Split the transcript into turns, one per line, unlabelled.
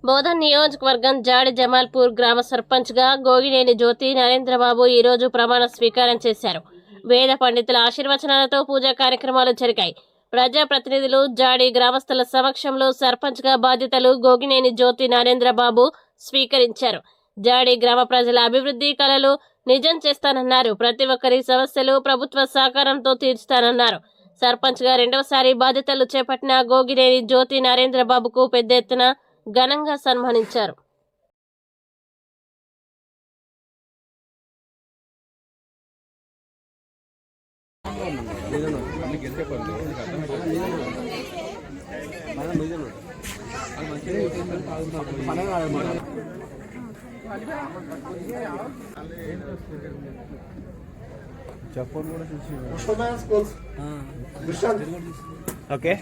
బోధన్ నియోజకవర్గం జాడి జమాల్పూర్ గ్రామ సర్పంచ్గా గోగినేని జ్యోతి నరేంద్రబాబు ఈరోజు ప్రమాణ స్వీకారం చేశారు. వేద పండితుల ఆశీర్వచనాలతో పూజా కార్యక్రమాలు జరిగాయి. ప్రజాప్రతినిధులు, జాడి గ్రామస్తుల సమక్షంలో సర్పంచ్గా బాధ్యతలు గోగినేని జ్యోతి నరేంద్రబాబు స్వీకరించారు. జాడి గ్రామ ప్రజల అభివృద్ధి కలలు నిజం చేస్తానన్నారు. ప్రతి ఒక్కరి సమస్యలు ప్రభుత్వ సహకారంతో తీర్చుతానన్నారు. సర్పంచ్గా రెండవసారి బాధ్యతలు చేపట్టిన గోగినేని జ్యోతి నరేంద్రబాబుకు పెద్ద ఎత్తున ఘనంగా సన్మానించారు.
ఓకే.